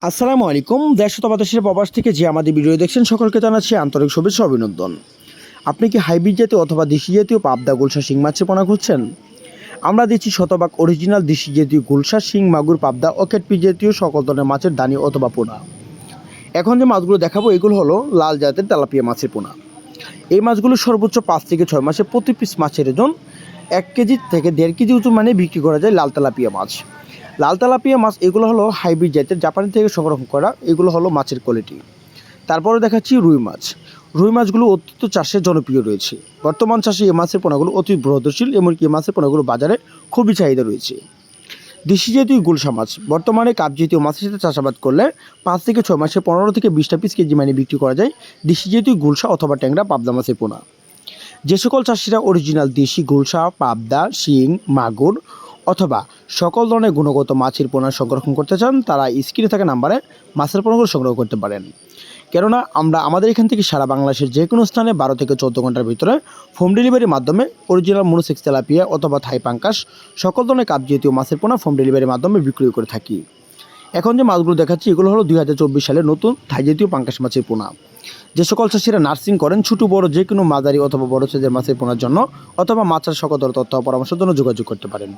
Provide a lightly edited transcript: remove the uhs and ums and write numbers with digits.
আসসালামু আলাইকুম। দেশ অথবা দেশের প্রবাস থেকে যে আমাদের ভিডিও দেখছেন সকলকে জানাচ্ছি আন্তরিক শুভেচ্ছা অভিনন্দন। আপনি কি হাইব্রিড জাতীয় অথবা দেশি জাতীয় পাবদা, গুলশা, শিং মাছের পোনা খুঁজছেন? আমরা দিচ্ছি শতভাগ অরিজিনাল দেশি জাতীয় গুলশা, শিং, মাগুর, পাবদা ও কেটপি জাতীয় সকল ধরনের মাছের দানি অথবা পোনা। এখন যে মাছগুলো দেখাবো এগুলো হলো লাল জাতের তেলাপিয়া মাছের পোনা। এই মাছগুলো সর্বোচ্চ 5 থেকে 6 মাসে প্রতি পিস মাছের ওজন 1 কেজি থেকে 1.5 কেজি ওজন মানে বিক্রি করা যায় লাল তেলাপিয়া মাছ। লাল তেলাপিয়া মাছ এগুলো হলো হাইব্রিড জাতের, জাপানি থেকে সংগ্রহ করা। এগুলো হলো মাছের কোয়ালিটি। তারপরে দেখাচ্ছি রুই মাছ। রুই মাছগুলো অত্যন্ত চাষে জনপ্রিয় রয়েছে। বর্তমান চাষে এই মাছের পোনাগুলো অতি বৃহৎশীল, এমনকি এই মাছের পোনাগুলো বাজারে খুবই চাহিদা রয়েছে। দেশি জাতীয় গুলশা মাছ বর্তমানে কাপ জাতীয় মাছের সাথে চাষাবাদ করলে 5 থেকে 6 মাসে 15 থেকে 20টা পিস কেজি মানে বিক্রি করা যায় দেশি জাতীয় গুলশা অথবা ট্যাংরা, পাবদা মাছের পোনা। যে সকল চাষিরা অরিজিনাল দেশি গুলশা, পাবদা, শিং, মাগুর অথবা সকল ধরনের গুণগত মাছের পোনা সংরক্ষণ করতে চান তারা স্ক্রিনে থাকা নাম্বারে মাছের পোনাগুলো সংগ্রহ করতে পারেন। কেননা আমরা আমাদের এখান থেকে সারা বাংলাদেশের যে কোনো স্থানে 12 থেকে 14 ঘন্টার ভিতরে হোম ডেলিভারির মাধ্যমে অরিজিনাল মনোসেক্স তেলাপিয়া অথবা থাই পাঙ্কাস সকল ধরনের কাপ জাতীয় মাছের পোনা হোম ডেলিভারির মাধ্যমে বিক্রি করে থাকি। এখন যে মাছগুলো দেখাচ্ছি এগুলো হলো 2024 সালের নতুন থাই জাতীয় পাঙ্কাস মাছের পোনা। যে সকল চাষিরা নার্সিং করেন ছোটো বড় যে কোনো মাঝারি অথবা বড় সাইজের মাছের পোনার জন্য অথবা মাছের সকল তথ্য পরামর্শের জন্য যোগাযোগ করতে পারেন।